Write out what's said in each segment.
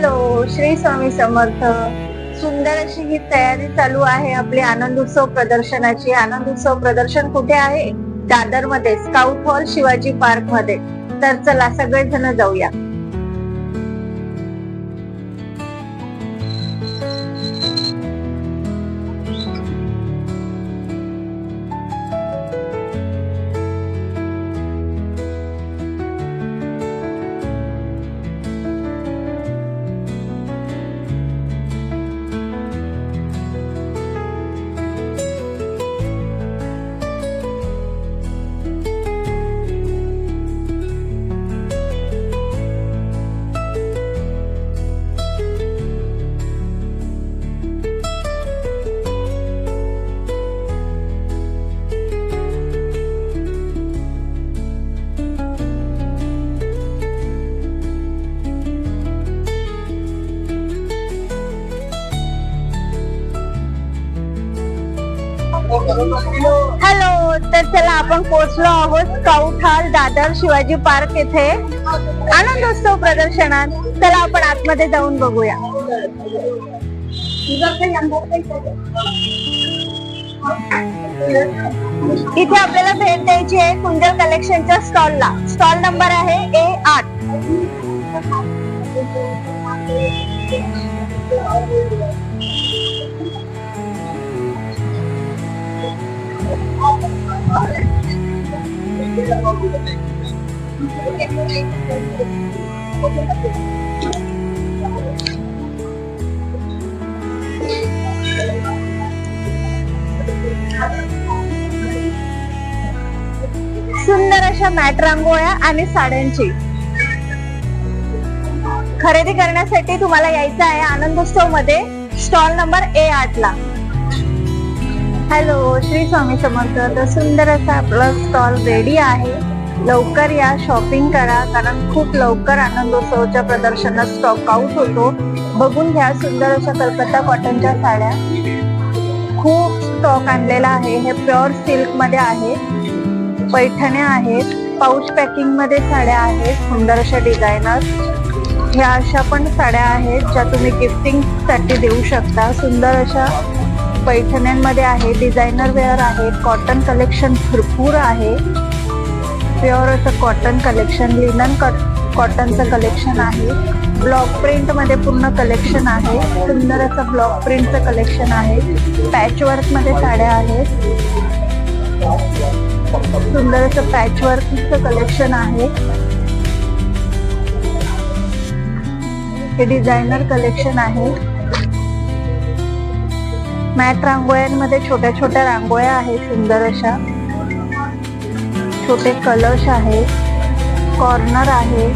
Hello, Shri Swami Samarth. सुंदर अशी ही तयारी चालू आहे आपली आनंद उत्सव प्रदर्शनाची. आनंद उत्सव प्रदर्शन कुठे आहे? दादर मध्ये, स्काउट हॉल शिवाजी पार्क मध्ये. तर चला सगळेजण जाऊया. हॅलो, तर चला आपण पोहोचलो आहोत scout hall Dadar Shivaji park येथे आनंदोत्सव प्रदर्शनात. चला आपण आतमध्ये जाऊन बघूया. इथे आपल्याला भेट द्यायची आहे कुंजल कलेक्शनच्या स्टॉलला. स्टॉल नंबर आहे A8. सुंदर अशा मॅट रांगोळ्या आणि साड्यांची खरेदी करण्यासाठी तुम्हाला यायचं आहे आनंदोत्सव मध्ये, स्टॉल नंबर A8 ला. हॅलो, श्री स्वामी समर्थ. तर सुंदर असा आपला स्टॉल रेडी आहे. लवकर या, शॉपिंग करा, कारण खूप लवकर आनंदोत्सवच्या प्रदर्शनात स्टॉक आउट होतो. बघून घ्या, सुंदर अशा कलकत्ता कॉटनच्या साड्या खूप स्टॉक आणलेला आहे. हे प्युअर सिल्क मध्ये आहे. पैठण्या आहेत, पाऊच पॅकिंग मध्ये साड्या आहेत, सुंदर अशा डिझायनर. ह्या अशा पण साड्या आहेत ज्या तुम्ही गिफ्टिंग साठी देऊ शकता. सुंदर अशा पैठण्यांमध्ये आहे, डिझायनर वेअर आहे. कॉटन कलेक्शन भरपूर आहे. प्युअर असं कॉटन कलेक्शन, लिनन कॉटनचं कलेक्शन आहे. ब्लॉक प्रिंट मध्ये पूर्ण कलेक्शन आहे. सुंदर असं ब्लॉक प्रिंटचं कलेक्शन आहे. पॅचवर्क मध्ये साड्या आहेत. सुंदर असं पॅचवर्कचं कलेक्शन आहे. हे डिझायनर कलेक्शन आहे. मॅट रांगोळ्यांमध्ये छोट्या छोट्या रांगोळ्या आहेत, सुंदर अशा. छोटे कलश आहेत, कॉर्नर आहे,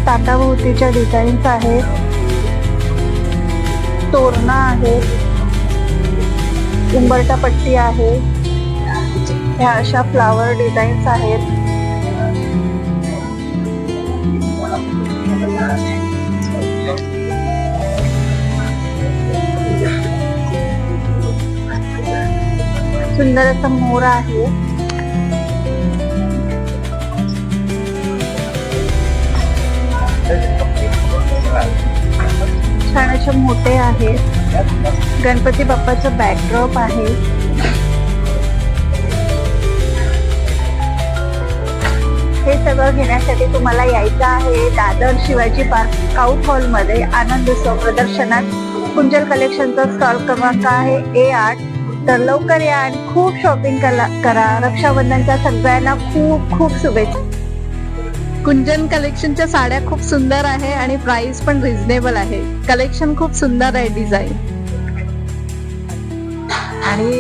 ताटाभोवतीच्या डिझाईन्स आहेत, तोरणं आहेत, उंबरटा पट्टी आहे. ह्या अशा फ्लावर डिझाईन्स आहेत. सुंदर असं मोर आहे. छान असे मोठे आहेत. गणपती बाप्पाचं बॅकड्रॉप आहे. हे सगळं घेण्यासाठी तुम्हाला यायचं आहे Dadar Shivaji park scout hall मध्ये आनंद उत्सव प्रदर्शनात. कुंजल कलेक्शनचा स्टॉल क्रमांक आहे A8. तर लवकर या आणि खूप शॉपिंग करा. रक्षाबंधनच्या सगळ्यांना खूप खूप शुभेच्छा. कुंजन कलेक्शनच्या साड्या खूप सुंदर आहे आणि प्राइस पण रिझनेबल आहे. कलेक्शन खूप सुंदर आहे, डिझाईन आणि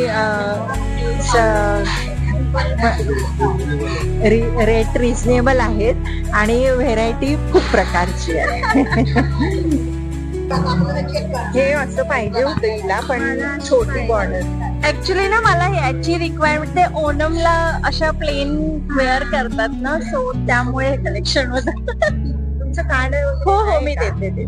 रेट रिझनेबल आहेत आणि व्हेरायटी खूप प्रकारची आहे. हे असं पाहिजे होतं हिला, पण छोटी बॉर्डर. ऍक्च्युली ना मला याची रिक्वायरमेंट, ते ओणमला अशा प्लेन वेअर करतात ना, सो त्यामुळे कलेक्शन होतं. तुमचं कार्ड? हो हो, मी देते.